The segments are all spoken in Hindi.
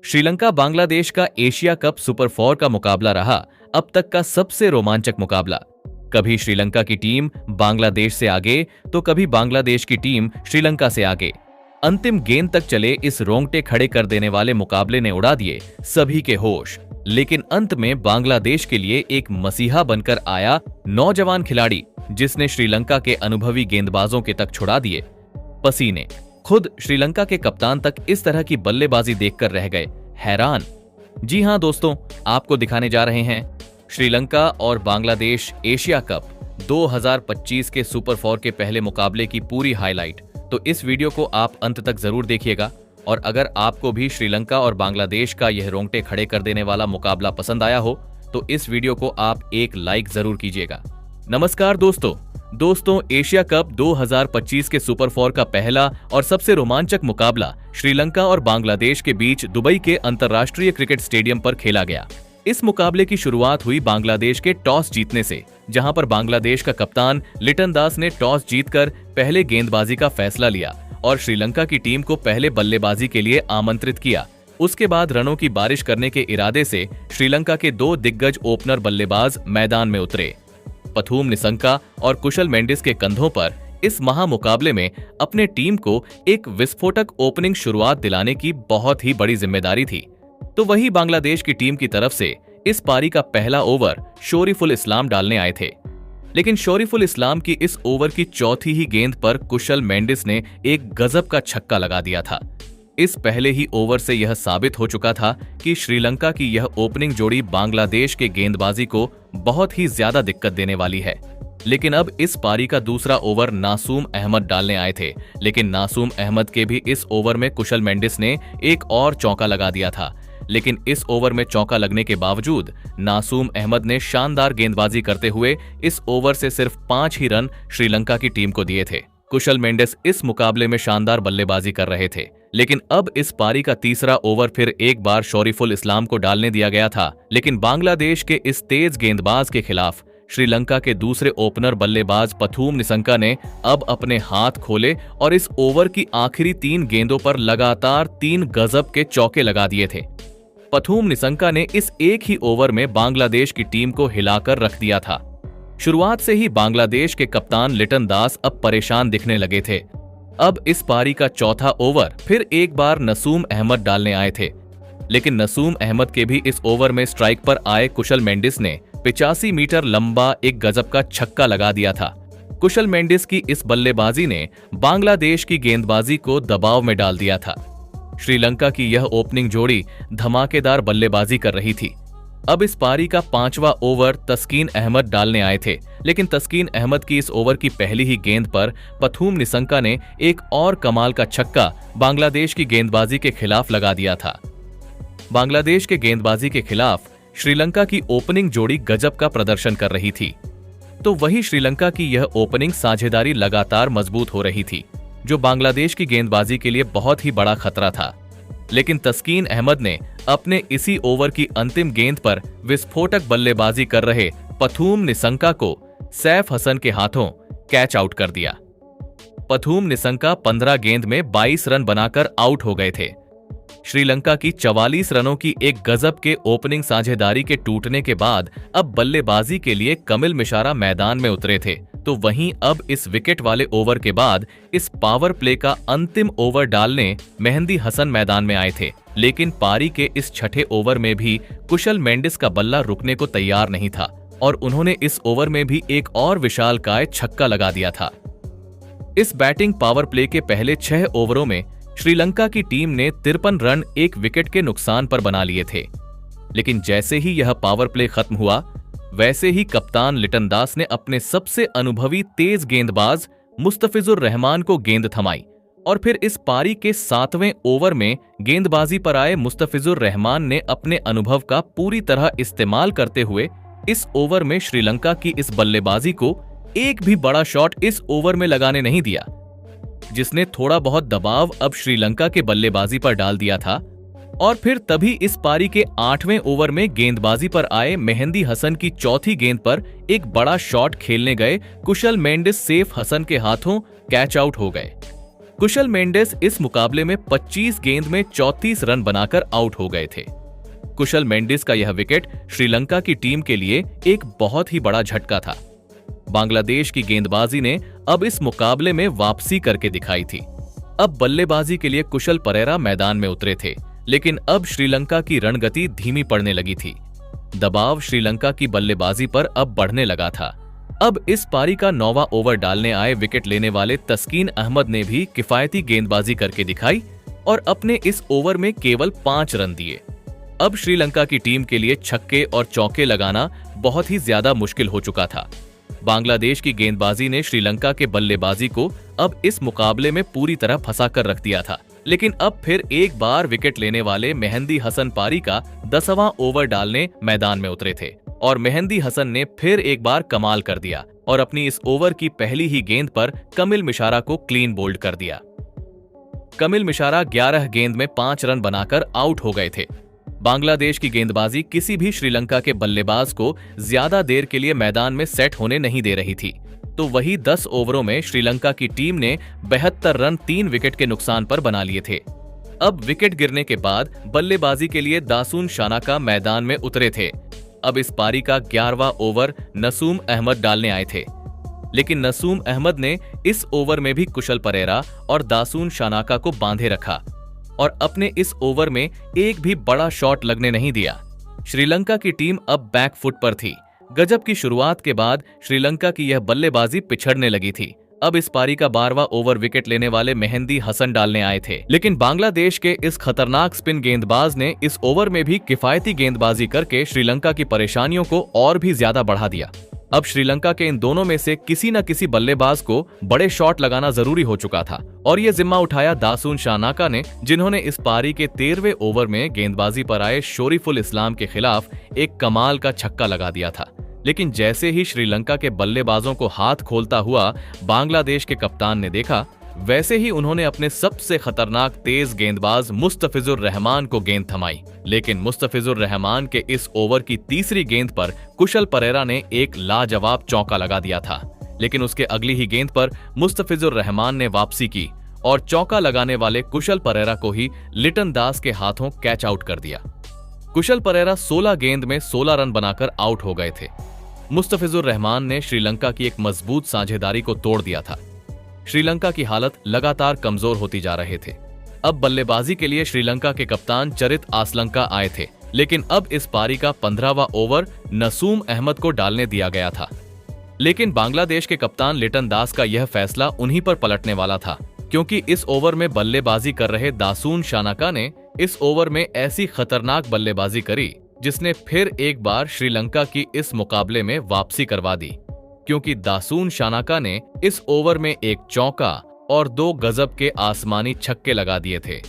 श्रीलंका बांग्लादेश का एशिया कप सुपर 4 का मुकाबला रहा अब तक का सबसे रोमांचक मुकाबला। कभी श्रीलंका की टीम बांग्लादेश से आगे तो कभी बांग्लादेश की टीम श्रीलंका से आगे। अंतिम गेंद तक चले इस रोंगटे खड़े कर देने वाले मुकाबले ने उड़ा दिए सभी के होश। लेकिन अंत में बांग्लादेश के लिए एक मसीहा बनकर आया नौजवान खिलाड़ी, जिसने श्रीलंका के अनुभवी गेंदबाजों के तक छुड़ा दिए पसीने। खुद श्रीलंका के कप्तान तक इस तरह की बल्लेबाजी देखकर रह गए हैरान। जी हां दोस्तों, आपको दिखाने जा रहे हैं श्रीलंका और बांग्लादेश एशिया कप 2025 के सुपर 4 के पहले मुकाबले की पूरी हाईलाइट। तो इस वीडियो को आप अंत तक जरूर देखिएगा, और अगर आपको भी श्रीलंका और बांग्लादेश का यह रोंगटे खड़े कर देने वाला मुकाबला पसंद आया हो तो इस वीडियो को आप एक लाइक जरूर कीजिएगा। नमस्कार दोस्तों, एशिया कप 2025 के सुपर 4 का पहला और सबसे रोमांचक मुकाबला श्रीलंका और बांग्लादेश के बीच दुबई के अंतर्राष्ट्रीय क्रिकेट स्टेडियम पर खेला गया। इस मुकाबले की शुरुआत हुई बांग्लादेश के टॉस जीतने से, जहां पर बांग्लादेश का कप्तान लिटन दास ने टॉस जीतकर पहले गेंदबाजी का फैसला लिया और श्रीलंका की टीम को पहले बल्लेबाजी के लिए आमंत्रित किया। उसके बाद रनों की बारिश करने के इरादे से श्रीलंका के दो दिग्गज ओपनर बल्लेबाज मैदान में उतरे। पथूम निसंका और कुशल मेंडिस के कंधों पर इस महामुकाबले में अपने टीम को एक विस्फोटक ओपनिंग शुरुआत दिलाने की बहुत ही बड़ी जिम्मेदारी थी। तो वही बांग्लादेश की टीम की तरफ से इस पारी का पहला ओवर शोरीफुल इस्लाम डालने आए थे। लेकिन शोरीफुल इस्लाम की इस ओवर की चौथी ही गेंद पर कुशल मेंडिस ने एक गजब का छक्का लगा दिया था। इस पहले ही ओवर से यह साबित हो चुका था कि श्रीलंका की यह ओपनिंग जोड़ी बांग्लादेश के गेंदबाजी को बहुत ही ज्यादा दिक्कत देने वाली है। लेकिन अब इस पारी का दूसरा ओवर नासूम अहमद डालने आए थे, लेकिन नासूम अहमद के भी इस ओवर में कुशल मेंडिस ने एक और चौका लगा दिया था। लेकिन इस ओवर में चौका लगने के बावजूद नासूम अहमद ने शानदार गेंदबाजी करते हुए इस ओवर से सिर्फ 5 ही रन श्रीलंका की टीम को दिए थे। कुशल मेंडिस इस मुकाबले में शानदार बल्लेबाजी कर रहे थे, लेकिन अब इस पारी का तीसरा ओवर फिर एक बार शोरीफुल इस्लाम को डालने दिया गया था। लेकिन बांग्लादेश के इस तेज गेंदबाज के खिलाफ श्रीलंका के दूसरे ओपनर बल्लेबाज पथूम निसंका ने अब अपने हाथ खोले और इस ओवर की आखिरी 3 गेंदों पर लगातार 3 गजब के चौके लगा दिए थे। पथूम निसंका ने इस एक ही ओवर में बांग्लादेश की टीम को हिलाकर रख दिया था। शुरुआत से ही बांग्लादेश के कप्तान लिटन दास अब परेशान दिखने लगे थे। अब इस पारी का चौथा ओवर फिर एक बार नसूम अहमद डालने आए थे, लेकिन नसूम अहमद के भी इस ओवर में स्ट्राइक पर आए कुशल मेंडिस ने 85 मीटर लंबा एक गजब का छक्का लगा दिया था। कुशल मेंडिस की इस बल्लेबाजी ने बांग्लादेश की गेंदबाजी को दबाव में डाल दिया था। श्रीलंका की यह ओपनिंग जोड़ी धमाकेदार बल्लेबाजी कर रही थी। अब इस पारी का 5वां ओवर तस्कीन अहमद डालने आए थे, लेकिन तस्कीन अहमद की इस ओवर की पहली ही गेंद पर पथूम निसंका ने एक और कमाल का छक्का बांग्लादेश की गेंदबाजी के खिलाफ लगा दिया था। बांग्लादेश के गेंदबाजी के खिलाफ श्रीलंका की ओपनिंग जोड़ी गजब का प्रदर्शन कर रही थी। तो वही श्रीलंका की यह ओपनिंग साझेदारी लगातार मजबूत हो रही थी, जो बांग्लादेश की गेंदबाजी के लिए बहुत ही बड़ा खतरा था। लेकिन तस्कीन अहमद ने अपने इसी ओवर की अंतिम गेंद पर विस्फोटक बल्लेबाजी कर रहे पथूम निसंका को सैफ हसन के हाथों कैच आउट कर दिया। पथूम निसंका 15 गेंद में 22 रन बनाकर आउट हो गए थे। श्रीलंका की 44 रनों की एक गजब के ओपनिंग साझेदारी के टूटने के बाद अब बल्लेबाजी के लिए कमिल मिशारा मैदान में उतरे थे। तो वहीं अब इस विकेट वाले ओवर के बाद इस पावर प्ले का अंतिम ओवर डालने मेहंदी हसन मैदान में आए थे। लेकिन पारी के इस छठे ओवर में भी कुशल मेंडिस का बल्ला रुकने को तैयार नहीं था और उन्होंने इस ओवर में भी एक और विशालकाय छक्का लगा दिया था। इस बैटिंग पावर प्ले के पहले 6 ओवरों में श्रीलंका की टीम ने 53 रन एक विकेट के नुकसान पर बना लिए थे। लेकिन जैसे ही यह पावर प्ले खत्म हुआ, वैसे ही कप्तान लिटन दास ने अपने सबसे अनुभवी तेज गेंदबाज मुस्तफिजुर रहमान को गेंद थमाई और फिर इस पारी के 7वें ओवर में गेंदबाजी पर आए मुस्तफिजुर रहमान ने अपने अनुभव का पूरी तरह इस्तेमाल करते हुए इस ओवर में श्रीलंका की इस बल्लेबाजी को एक भी बड़ा शॉट इस ओवर में लगाने नहीं दिया, जिसने थोड़ा बहुत दबाव अब श्रीलंका के बल्लेबाजी पर डाल दिया था। और फिर तभी इस पारी के 8वें ओवर में गेंदबाजी पर आए मेहंदी हसन की चौथी गेंद पर एक बड़ा शॉट खेलने गए कुशल मेंडिस सैफ हसन के हाथों कैच आउट हो गए। कुशल मेंडिस इस मुकाबले में 25 गेंद में 34 रन बनाकर आउट हो गए थे। कुशल मेंडिस का यह विकेट श्रीलंका की टीम के लिए एक बहुत ही बड़ा झटका था। बांग्लादेश की गेंदबाजी ने अब इस मुकाबले में वापसी करके दिखाई थी। अब बल्लेबाजी के लिए कुशल परेरा मैदान में उतरे थे, लेकिन अब श्रीलंका की रणगति धीमी पड़ने लगी थी। दबाव श्रीलंका की बल्लेबाजी पर अब बढ़ने लगा था। अब इस पारी का 9वां ओवर डालने आए विकेट लेने वाले तस्कीन अहमद ने भी किफायती गेंदबाजी करके दिखाई और अपने इस ओवर में केवल 5 रन दिए। अब श्रीलंका की टीम के लिए छक्के और चौके लगाना बहुत ही ज्यादा मुश्किल हो चुका था। बांग्लादेश की गेंदबाजी ने श्रीलंका के बल्लेबाजी को अब इस मुकाबले में पूरी तरह फंसा कर रख दिया था। लेकिन अब फिर एक बार विकेट लेने वाले मेहंदी हसन पारी का 10वां ओवर डालने मैदान में उतरे थे और मेहंदी हसन ने फिर एक बार कमाल कर दिया और अपनी इस ओवर की पहली ही गेंद पर कमिल मिशारा को क्लीन बोल्ड कर दिया। कमिल मिशारा 11 गेंद में 5 रन बनाकर आउट हो गए थे। बांग्लादेश की गेंदबाजी किसी भी श्रीलंका के बल्लेबाज को ज्यादा देर के लिए मैदान में सेट होने नहीं दे रही थी। तो वही 10 ओवरों में श्रीलंका की टीम ने 72 रन 3 विकेट के नुकसान पर बना लिए थे। अब विकेट गिरने के बाद बल्लेबाजी के लिए दासून शानाका मैदान में उतरे थे। अब इस पारी का 11वां ओवर नसूम अहमद डालने आए थे, लेकिन नसूम अहमद ने इस ओवर में भी कुशल परेरा और दासून शानाका को बांधे रखा और अपने इस ओवर में एक भी बड़ा शॉट लगने नहीं दिया। श्रीलंका की टीम अब बैकफुट पर थी। गजब की शुरुआत के बाद श्रीलंका की यह बल्लेबाजी पिछड़ने लगी थी। अब इस पारी का 12वां ओवर विकेट लेने वाले मेहंदी हसन डालने आए थे, लेकिन बांग्लादेश के इस खतरनाक स्पिन गेंदबाज ने इस ओवर में भी किफायती गेंदबाजी करके श्रीलंका की परेशानियों को और भी ज्यादा बढ़ा दिया। अब श्रीलंका के इन दोनों में से किसी न किसी बल्लेबाज को बड़े शॉट लगाना जरूरी हो चुका था और ये जिम्मा उठाया दासून शानाका ने, जिन्होंने इस पारी के 13वें ओवर में गेंदबाजी पर आए शोरीफुल इस्लाम के खिलाफ एक कमाल का छक्का लगा दिया था। लेकिन जैसे ही श्रीलंका के बल्लेबाजों को हाथ खोलता हुआ बांग्लादेश के कप्तान ने देखा, वैसे ही उन्होंने अपने सबसे खतरनाक तेज गेंदबाज मुस्तफिजुर रहमान को गेंद थमाई। लेकिन मुस्तफिजुर रहमान के इस ओवर की तीसरी गेंद पर कुशल परेरा ने एक लाजवाब चौका लगा दिया था, लेकिन उसके अगली ही गेंद पर मुस्तफिजुर रहमान ने वापसी की और चौका लगाने वाले कुशल परेरा को ही लिटन दास के हाथों कैच आउट कर दिया। कुशल परेरा 16 गेंद में 16 रन बनाकर आउट हो गए थे। मुस्तफिजुर रहमान ने श्रीलंका की एक मजबूत साझेदारी को तोड़ दिया था। श्रीलंका की हालत लगातार कमजोर होती जा रहे थे। अब बल्लेबाजी के लिए श्रीलंका के कप्तान चरित आसलंका आए थे, लेकिन अब इस पारी का 15वां ओवर नसूम अहमद को डालने दिया गया था। लेकिन बांग्लादेश के कप्तान लिटन दास का यह फैसला उन्हीं पर पलटने वाला था, क्योंकि इस ओवर में बल्लेबाजी कर रहे दासून शानाका ने इस ओवर में ऐसी खतरनाक बल्लेबाजी करी जिसने फिर एक बार श्रीलंका की इस मुकाबले में वापसी करवा दी, क्योंकि दासून शानाका ने इस ओवर में एक चौका और 2 गजब के आसमानी छक्के लगा दिए थे,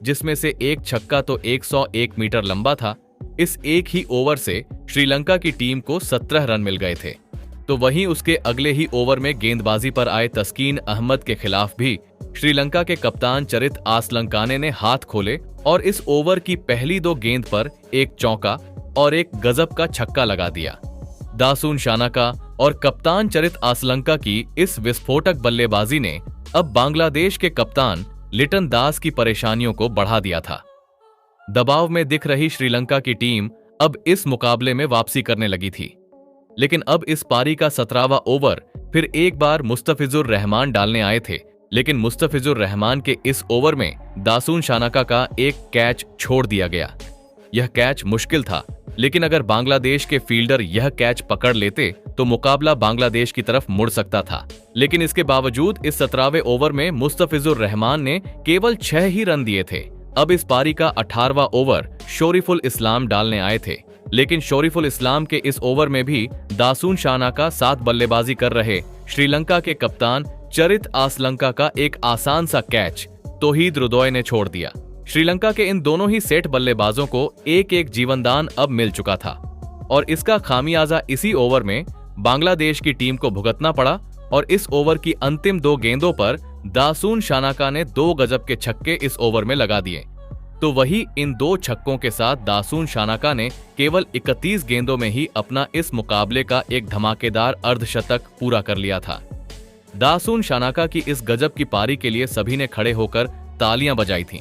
जिसमें से एक छक्का तो 101 मीटर लंबा था। इस एक ही ओवर से श्रीलंका की टीम को 17 रन मिल गए थे। तो वहीं उसके अगले ही ओवर में गेंदबाजी पर आए तस्कीन अहमद के खिलाफ भी श्रीलंका के कप्तान चरित आसलंकाने ने हाथ खोले और इस ओवर की पहली 2 गेंद पर एक चौका और एक गजब का छक्का लगा दिया। दासून शानाका और कप्तान चरित आसलंका की इस विस्फोटक बल्लेबाजी ने अब बांग्लादेश के कप्तान लिटन दास की परेशानियों को बढ़ा दिया था। दबाव में दिख रही श्रीलंका की टीम अब इस मुकाबले में वापसी करने लगी थी, लेकिन अब इस पारी का 17वां ओवर फिर एक बार मुस्तफिजुर रहमान डालने आए थे, लेकिन मुस्तफिजुर रहमान के इस ओवर में दासून शानाका का एक कैच छोड़ दिया गया। यह कैच मुश्किल था, लेकिन अगर बांग्लादेश के फील्डर यह कैच पकड़ लेते तो मुकाबला बांग्लादेश की तरफ मुड़ सकता था। लेकिन इसके बावजूद इस 17वें ओवर में मुस्तफिजुर रहमान ने केवल 6 ही रन दिए थे। अब इस पारी का 18वां ओवर शोरीफुल इस्लाम डालने आए थे, लेकिन शोरीफुल इस्लाम के इस ओवर में भी दासून शानाका साथ बल्लेबाजी कर रहे श्रीलंका के कप्तान चरित आसलंका का एक आसान सा कैच तौहीद रुदोय ने छोड़ दिया। श्रीलंका के इन दोनों ही सेट बल्लेबाजों को एक एक जीवनदान अब मिल चुका था और इसका खामियाजा इसी ओवर में बांग्लादेश की टीम को भुगतना पड़ा और इस ओवर की अंतिम 2 गेंदों पर दासून शानाका ने 2 गजब के छक्के इस ओवर में लगा दिए। तो वही इन 2 छक्कों के साथ दासून शानाका ने केवल 31 गेंदों में ही अपना इस मुकाबले का एक धमाकेदार अर्धशतक पूरा कर लिया था। दासुन शानाका की इस गजब की पारी के लिए सभी ने खड़े होकर तालियां बजाई थीं।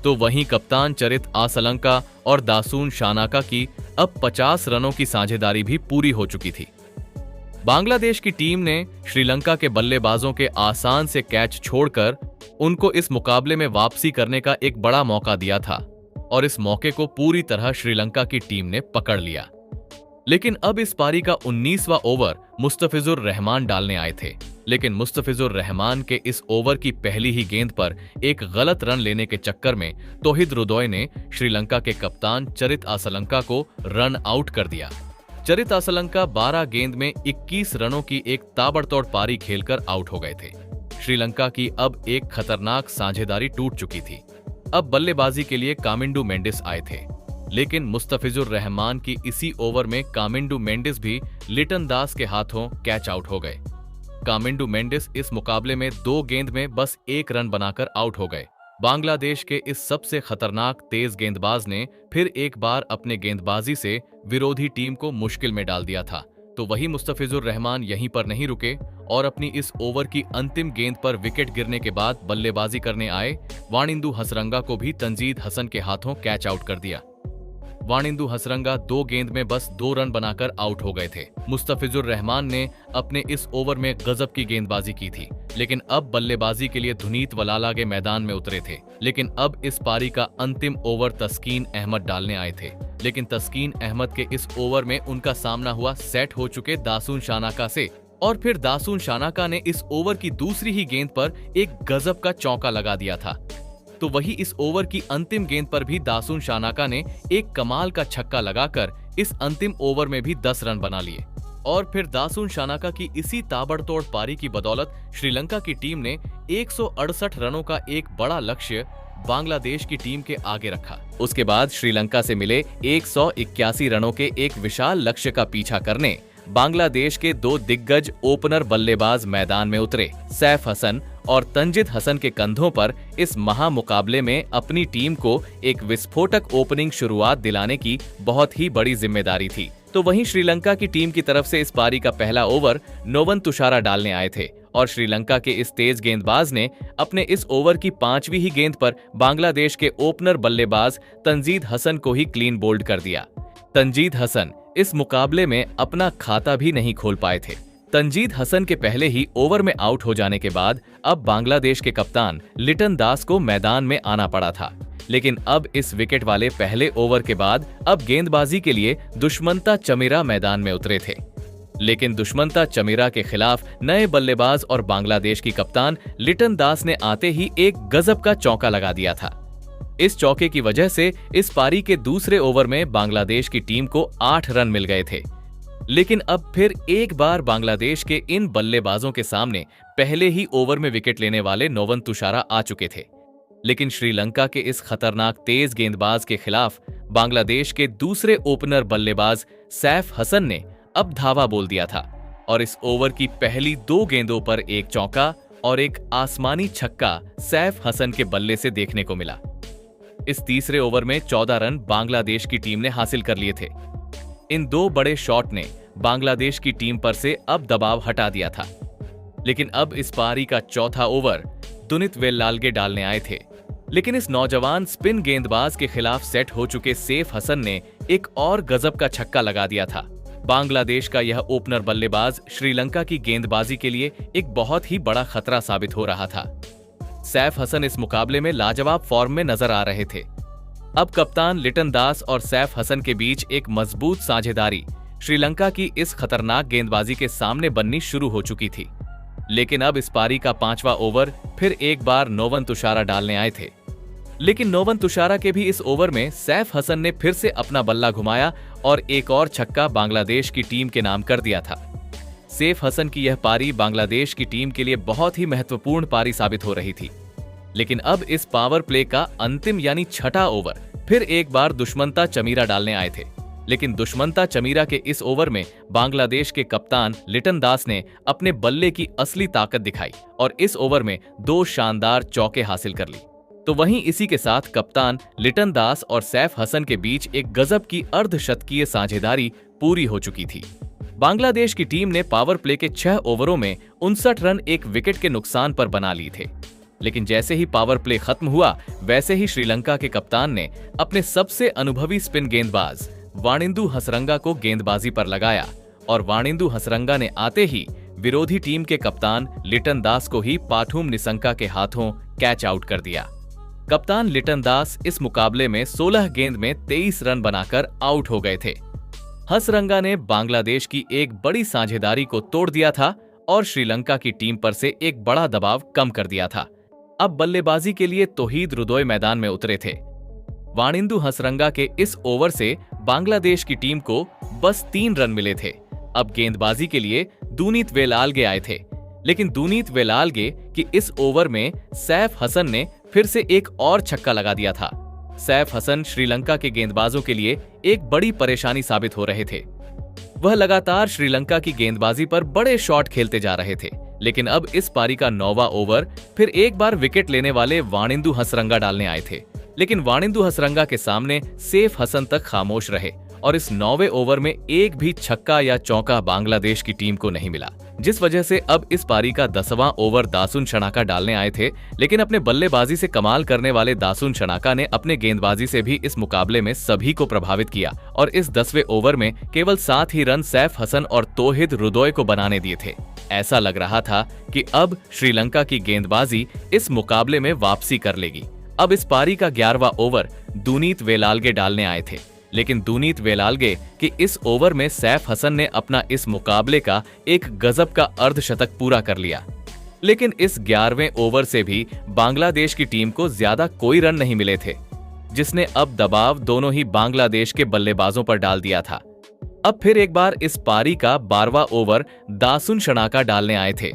तो वहीं कप्तान चरित आसलंका और दासुन शानाका की अब 50 रनों की साझेदारी भी पूरी हो चुकी थी। बांग्लादेश की टीम ने श्रीलंका के बल्लेबाजों के आसान से कैच छोड़कर उनको इस मुकाबले में वापसी करने का एक बड़ा मौका दिया था और इस मौके को पूरी तरह श्रीलंका की टीम ने पकड़ लिया। लेकिन अब इस पारी का 19वां ओवर मुस्तफिजुर रहमान डालने आए थे, लेकिन मुस्तफिजुर रहमान के इस ओवर की पहली ही गेंद पर एक गलत रन लेने के चक्कर में तौहिद रुदोय ने श्रीलंका के कप्तान चरित आसलंका को रन आउट कर दिया। चरित आसलंका 12 गेंद में 21 रनों की एक ताबड़तोड़ पारी खेलकर आउट हो गए थे। श्रीलंका की अब एक खतरनाक साझेदारी टूट चुकी थी। अब बल्लेबाजी के लिए कामिंडू मेंडिस आए थे, लेकिन मुस्तफिजुर रहमान की इसी ओवर में कामिंडू मेंडिस भी लिटन दास के हाथों कैच आउट हो गए। कामिंडू मेंडिस इस मुकाबले में 2 गेंद में बस 1 रन बनाकर आउट हो गए। बांग्लादेश के इस सबसे खतरनाक तेज गेंदबाज ने फिर एक बार अपने गेंदबाजी से विरोधी टीम को मुश्किल में डाल दिया था। तो वही मुस्तफिजुर रहमान यहीं पर नहीं रुके और अपनी इस ओवर की अंतिम गेंद पर विकेट गिरने के बाद बल्लेबाजी करने आए वाणिंदु हसरंगा को भी तंजीद हसन के हाथों कैच आउट कर दिया। वाणिंदु हसरंगा 2 गेंद में बस 2 रन बनाकर आउट हो गए थे। मुस्तफिजुर रहमान ने अपने इस ओवर में गजब की गेंदबाजी की थी, लेकिन अब बल्लेबाजी के लिए धुनीत वलाला के मैदान में उतरे थे। लेकिन अब इस पारी का अंतिम ओवर तस्कीन अहमद डालने आए थे, लेकिन तस्कीन अहमद के इस ओवर में उनका सामना हुआ सेट हो चुके दासुन शानाका से, और फिर दासुन शानाका ने इस ओवर की दूसरी ही गेंद पर एक गजब का चौका लगा दिया था। तो वही इस ओवर की अंतिम गेंद पर भी दासुन शानाका ने एक कमाल का छक्का लगाकर इस अंतिम ओवर में भी 10 रन बना लिए। और फिर दासुन शानाका की इसी ताबड़तोड़ पारी की बदौलत श्रीलंका की टीम ने 168 रनों का एक बड़ा लक्ष्य बांग्लादेश की टीम के आगे रखा। उसके बाद श्रीलंका से मिले 181 रनों के एक विशाल लक्ष्य का पीछा करने बांग्लादेश के 2 दिग्गज ओपनर बल्लेबाज मैदान में उतरे। सैफ हसन और तंजिद हसन के कंधों पर इस महामुकाबले में अपनी टीम को एक विस्फोटक ओपनिंग शुरुआत दिलाने की बहुत ही बड़ी जिम्मेदारी थी। तो वहीं श्रीलंका की टीम की तरफ से इस पारी का पहला ओवर नोवन तुषारा डालने आए थे और श्रीलंका के इस तेज गेंदबाज ने अपने इस ओवर की 5वीं ही गेंद पर बांग्लादेश के ओपनर बल्लेबाज तंजीद हसन को ही क्लीन बोल्ड कर दिया। तंजीद हसन इस मुकाबले में अपना खाता भी नहीं खोल पाए थे। तंजीद हसन के पहले ही ओवर में आउट हो जाने के बाद अब बांग्लादेश के कप्तान लिटन दास को मैदान में आना पड़ा था। लेकिन अब इस विकेट वाले पहले ओवर के बाद अब गेंदबाजी के लिए दुष्मंता चमीरा मैदान में उतरे थे। लेकिन दुष्मंता चमीरा के खिलाफ नए बल्लेबाज और बांग्लादेश की कप्तान लिटन दास ने आते ही एक गजब का चौका लगा दिया था। इस चौके की वजह से इस पारी के दूसरे ओवर में बांग्लादेश की टीम को 8 रन मिल गए थे। लेकिन अब फिर एक बार बांग्लादेश के इन बल्लेबाजों के सामने पहले ही ओवर में विकेट लेने वाले नोवन तुषारा आ चुके थे। लेकिन श्रीलंका के इस खतरनाक तेज गेंदबाज के खिलाफ बांग्लादेश के दूसरे ओपनर बल्लेबाज सैफ हसन ने अब धावा बोल दिया था और इस ओवर की पहली 2 गेंदों पर एक चौका और एक आसमानी छक्का सैफ हसन के बल्ले से देखने को मिला। इस तीसरे ओवर में 14 रन बांग्लादेश की टीम ने हासिल कर लिए थे। इन 2 बड़े शॉट ने बांग्लादेश की टीम पर से अब दबाव हटा दिया था। लेकिन अब इस पारी का चौथा ओवर दुनित वेल्लालगे डालने आए थे, लेकिन इस नौजवान स्पिन गेंदबाज के खिलाफ सेट हो चुके सैफ हसन ने एक और गजब का छक्का लगा दिया था। बांग्लादेश का यह ओपनर बल्लेबाज श्रीलंका की गेंदबाजी के लिए एक बहुत ही बड़ा खतरा साबित हो रहा था। सैफ हसन इस मुकाबले में लाजवाब फॉर्म में नजर आ रहे थे। अब कप्तान लिटन दास और सैफ हसन के बीच एक मजबूत साझेदारी श्रीलंका की इस खतरनाक गेंदबाजी के सामने बननी शुरू हो चुकी थी। लेकिन अब इस पारी का 5वां ओवर फिर एक बार नोवन तुषारा डालने आए थे। लेकिन नोवन तुषारा के भी इस ओवर में सैफ हसन ने फिर से अपना बल्ला घुमाया और एक और छक्का बांग्लादेश की टीम के नाम कर दिया था। सैफ हसन की यह पारी बांग्लादेश की टीम के लिए बहुत ही महत्वपूर्ण पारी साबित हो रही थी। लेकिन अब इस पावर प्ले का अंतिम यानी छठा ओवर फिर एक बार दुष्मंता चमीरा डालने आए थे। लेकिन दुष्मंता चमीरा के इस ओवर में बांग्लादेश के कप्तान लिटन दास ने अपने बल्ले की असली ताकत दिखाई और इस ओवर में 2 शानदार चौके हासिल कर ली। तो वहीं इसी के साथ कप्तान लिटन दास और सैफ हसन के बीच एक गजब की अर्धशतकीय साझेदारी पूरी हो चुकी थी। बांग्लादेश की टीम ने पावर प्ले के 6 ओवरों में 59 रन एक विकेट के नुकसान पर बना लिए थे। लेकिन जैसे ही पावर प्ले खत्म हुआ, वैसे ही श्रीलंका के कप्तान ने अपने सबसे अनुभवी स्पिन गेंदबाज वाणिंदु हसरंगा को गेंदबाजी पर लगाया और वाणिंदु हसरंगा ने आते ही विरोधी टीम के कप्तान लिटन दास को ही पाठुम निसंका के हाथों कैच आउट कर दिया। कप्तान लिटन दास इस मुकाबले में 16 गेंद में 23 रन बनाकर आउट हो गए थे। हसरंगा ने बांग्लादेश की एक बड़ी साझेदारी को तोड़ दिया था और श्रीलंका की टीम पर से एक बड़ा दबाव कम कर दिया था। अब बल्लेबाजी के लिए तौहीद रुदोय मैदान में उतरे थे। वाणिंदु हसरंगा के इस ओवर से बांग्लादेश की टीम को बस 3 रन मिले थे। अब गेंदबाजी के लिए दूनीत वेलालगे आए थे, लेकिन दूनीत वेलालगे की इस ओवर में सैफ हसन ने फिर से एक और छक्का लगा दिया था। सैफ हसन श्रीलंका के गेंदबाजों के लिए एक बड़ी परेशानी साबित हो रहे थे। वह लगातार श्रीलंका की गेंदबाजी पर बड़े शॉट खेलते जा रहे थे, लेकिन अब इस पारी का 9वां ओवर फिर एक बार विकेट लेने वाले वाणिंदु हसरंगा डालने आए थे, लेकिन वाणिंदु हसरंगा के सामने सैफ हसन तक खामोश रहे और इस 9वें ओवर में एक भी छक्का या चौका बांग्लादेश की टीम को नहीं मिला, जिस वजह से अब इस पारी का 10वां ओवर दासुन शनाका डालने आए थे। लेकिन अपने बल्लेबाजी से कमाल करने वाले दासुन शनाका ने अपने गेंदबाजी से भी इस मुकाबले में सभी को प्रभावित किया और इस 10वें ओवर में केवल 7 ही रन सैफ हसन और तौहीद रुदोय को बनाने दिए थे। ऐसा लग रहा था कि अब श्रीलंका की गेंदबाजी इस मुकाबले में वापसी कर लेगी। अब इस पारी का 11वां ओवर दूनीत वेलालगे डालने आए थे, लेकिन दूनीत वेलालगे की इस ओवर में सैफ हसन ने अपना इस मुकाबले का एक गजब का अर्धशतक पूरा कर लिया। लेकिन इस 11वें ओवर से भी बांग्लादेश की टीम को ज्यादा कोई रन नहीं मिले थे, जिसने अब दबाव दोनों ही बांग्लादेश के बल्लेबाजों पर डाल दिया था। अब फिर एक बार इस पारी का 12वां ओवर दासुन शनाका डालने आए थे,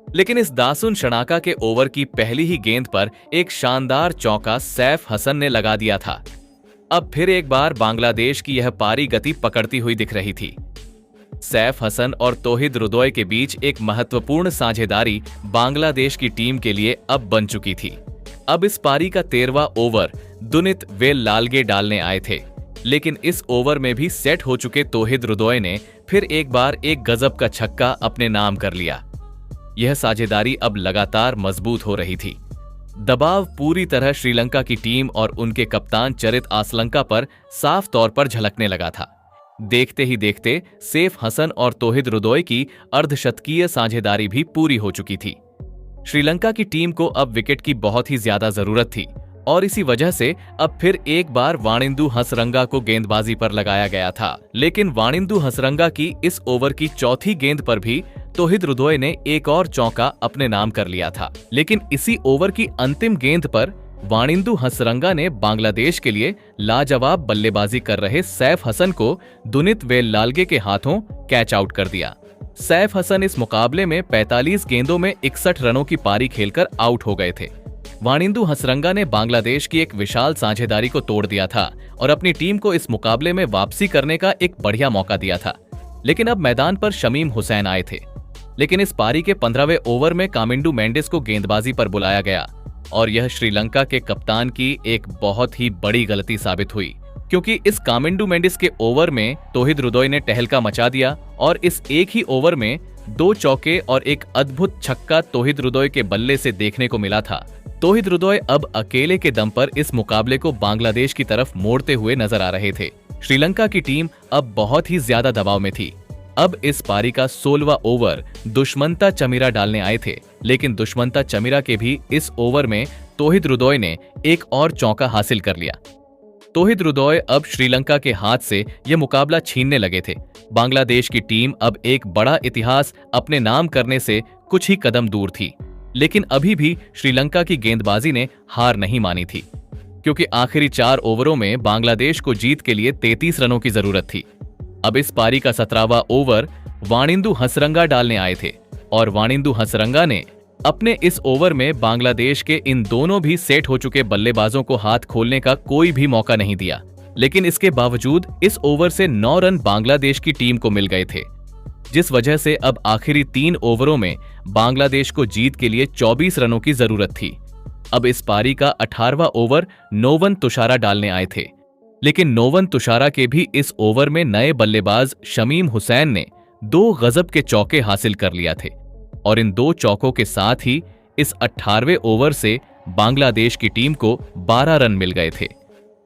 लेकिन इस दासुन शनाका के ओवर की पहली ही गेंद पर एक शानदार चौका सैफ हसन ने लगा दिया था। अब फिर एक बार बांग्लादेश की यह पारी गति पकड़ती हुई दिख रही थी। सैफ हसन और तौहीद रुदोय के बीच एक महत्वपूर्ण साझेदारी बांग्लादेश की टीम के लिए अब बन चुकी थी। अब इस पारी का 13वां ओवर दूनीत वेलालगे डालने आए थे, लेकिन इस ओवर में भी सेट हो चुके तौहीद रुदोय ने फिर एक बार एक गजब का छक्का अपने नाम कर लिया। यह साझेदारी अब लगातार मजबूत हो रही थी। दबाव पूरी तरह श्रीलंका की टीम और उनके कप्तान चरित आसलंका पर साफ तौर पर झलकने लगा था। देखते ही देखते सैफ हसन और तौहीद रुदोय की अर्धशतकीय साझेदारी भी पूरी हो चुकी थी। श्रीलंका की टीम को अब विकेट की बहुत ही ज्यादा जरूरत थी और इसी वजह से अब फिर एक बार वाणिंदु हसरंगा को गेंदबाजी पर लगाया गया था। लेकिन वाणिंदु हसरंगा की इस ओवर की चौथी गेंद पर भी तौहीद रुदोय ने एक और चौका अपने नाम कर लिया था। लेकिन इसी ओवर की अंतिम गेंद पर वाणिंदु हसरंगा ने बांग्लादेश के लिए लाजवाब बल्लेबाजी कर रहे सैफ हसन को दूनीत वेलालगे के हाथों कैच आउट कर दिया। सैफ हसन इस मुकाबले में 45 गेंदों में 61 रनों की पारी खेलकर आउट हो गए थे। वाणिंदु हसरंगा ने बांग्लादेश की एक विशाल साझेदारी को तोड़ दिया था और अपनी टीम को इस मुकाबले में वापसी करने का एक बढ़िया मौका दिया था। लेकिन अब मैदान पर शमीम हुसैन आए थे, लेकिन इस पारी के 15वें ओवर में कामिंडू मेंडिस को गेंदबाजी पर बुलाया गया और यह श्रीलंका के कप्तान की एक बहुत ही बड़ी गलती साबित हुई, क्योंकि इस कामिंडू मेंडिस के ओवर में तौहीद रुदोय ने टहलका मचा दिया और इस एक ही ओवर में 2 चौके और एक अद्भुत छक्का तौहीद रुदोय के बल्ले से देखने को मिला था। तौहीद रुदोय अब अकेले के दम पर इस मुकाबले को बांग्लादेश की तरफ मोड़ते हुए नजर आ रहे थे। श्रीलंका की टीम अब बहुत ही ज्यादा दबाव में थी। अब इस पारी का 16वां ओवर दुष्मंता चमीरा डालने आए थे, लेकिन दुष्मंता चमीरा के भी इस ओवर में तौहीद रुदोय ने एक और चौका हासिल कर लिया। तौहीद रुदोय अब श्रीलंका के हाथ से यह मुकाबला छीनने लगे थे। बांग्लादेश की टीम अब एक बड़ा इतिहास अपने नाम करने से कुछ ही कदम दूर थी, लेकिन अभी भी श्रीलंका की गेंदबाजी ने हार नहीं मानी थी, क्योंकि आखिरी 4 ओवरों में बांग्लादेश को जीत के लिए 33 रनों की जरूरत थी। अब इस पारी का 17वां ओवर वाणिंदु हसरंगा डालने आए थे और वाणिंदु हसरंगा ने अपने इस ओवर में बांग्लादेश के इन दोनों भी सेट हो चुके बल्लेबाजों को हाथ खोलने का कोई भी मौका नहीं दिया। लेकिन इसके बावजूद इस ओवर से 9 रन बांग्लादेश की टीम को मिल गए थे, जिस वजह से अब आखिरी 3 ओवरों में बांग्लादेश को जीत के लिए 24 रनों की जरूरत थी। अब इस पारी का 18वां ओवर नोवन तुषारा डालने आए थे, लेकिन नोवन तुषारा के भी इस ओवर में नए बल्लेबाज शमीम हुसैन ने 2 गजब के चौके हासिल कर लिया थे और इन 2 चौकों के साथ ही इस 18वें ओवर से बांग्लादेश की टीम को 12 रन मिल गए थे,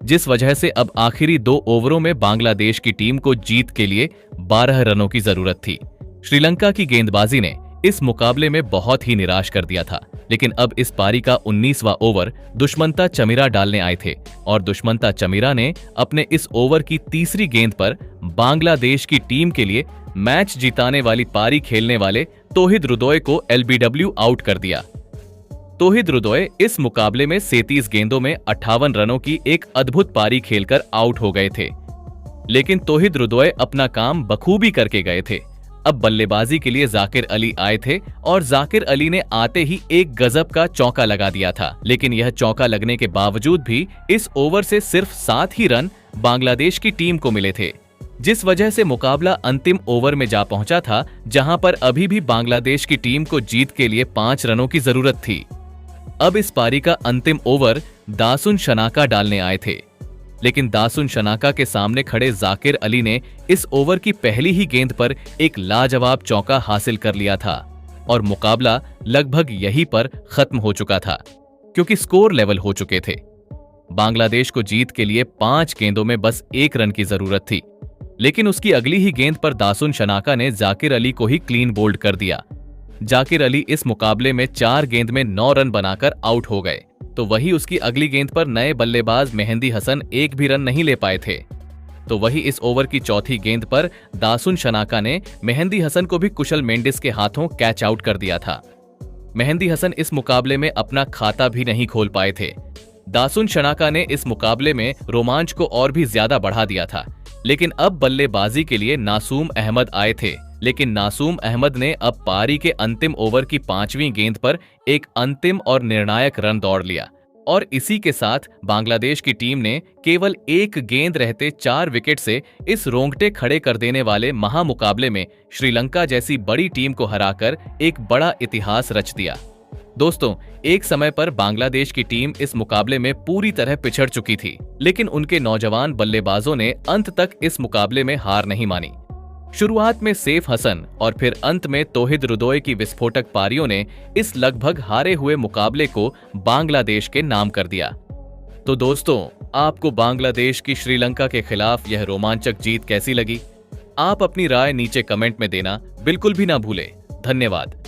जिस वजह से अब आखिरी 2 ओवरों में बांग्लादेश की टीम को जीत के लिए 12 रनों की जरूरत थी। श्रीलंका की गेंदबाजी ने इस मुकाबले में बहुत ही निराश कर दिया था, लेकिन अब इस पारी का 19वां ओवर दुष्मंता चमीरा डालने आए थे और दुष्मंता चमीरा ने अपने इस ओवर की तीसरी गेंद पर बांग्लादेश की टीम के लिए मैच जिताने वाली पारी खेलने वाले तौहिद रुदोय को एलबीडब्ल्यू आउट कर दिया। तौहिद रुदोय इस मुकाबले में 37 गेंदों में 58 रनों की एक अद्भुत पारी खेलकर आउट हो गए थे, लेकिन तौहिद रुदोय अपना काम बखूबी करके गए थे। अब बल्लेबाजी के लिए जाकिर अली आए थे और जाकिर अली ने आते ही एक गजब का चौका लगा दिया था, लेकिन यह चौका लगने के बावजूद भी इस ओवर से सिर्फ 7 ही रन बांग्लादेश की टीम को मिले थे, जिस वजह से मुकाबला अंतिम ओवर में जा पहुंचा था, जहां पर अभी भी बांग्लादेश की टीम को जीत के लिए 5 रनों की जरूरत थी। अब इस पारी का अंतिम ओवर दासुन शनाका डालने आए थे, लेकिन दासुन शनाका के सामने खड़े जाकिर अली ने इस ओवर की पहली ही गेंद पर एक लाजवाब चौका हासिल कर लिया था और मुकाबला लगभग यहीं पर खत्म हो चुका था, क्योंकि स्कोर लेवल हो चुके थे। बांग्लादेश को जीत के लिए 5 गेंदों में बस 1 रन की जरूरत थी, लेकिन उसकी अगली ही गेंद पर दासुन शनाका ने जाकिर अली को ही क्लीन बोल्ड कर दिया। जाकिर अली इस मुकाबले में 4 गेंद में 9 रन बनाकर आउट हो गए, तो वही उसकी अगली गेंद पर नए बल्लेबाज मेहंदी हसन एक भी रन नहीं ले पाए थे। तो वही इस ओवर की चौथी गेंद पर दासुन शनाका ने मेहंदी हसन को भी कुशल मेंडिस के हाथों कैच आउट कर दिया था। मेहंदी हसन इस मुकाबले में अपना खाता भी नहीं खोल पाए थे। दासुन शनाका ने इस मुकाबले में रोमांच को और भी ज्यादा बढ़ा दिया था, लेकिन अब बल्लेबाजी के लिए नासूम अहमद आए थे, लेकिन नासूम अहमद ने अब पारी के अंतिम ओवर की 5वीं गेंद पर एक अंतिम और निर्णायक रन दौड़ लिया और इसी के साथ बांग्लादेश की टीम ने केवल 1 गेंद रहते 4 विकेट से इस रोंगटे खड़े कर देने वाले महामुकाबले में श्रीलंका जैसी बड़ी टीम को हराकर एक बड़ा इतिहास रच दिया। दोस्तों, एक समय पर बांग्लादेश की टीम इस मुकाबले में पूरी तरह पिछड़ चुकी थी, लेकिन उनके नौजवान बल्लेबाजों ने अंत तक इस मुकाबले में हार नहीं मानी। शुरुआत में सैफ हसन और फिर अंत में तौहिद रुदोय की विस्फोटक पारियों ने इस लगभग हारे हुए मुकाबले को बांग्लादेश के नाम कर दिया। तो दोस्तों, आपको बांग्लादेश की श्रीलंका के खिलाफ यह रोमांचक जीत कैसी लगी? आप अपनी राय नीचे कमेंट में देना बिल्कुल भी ना भूलें। धन्यवाद।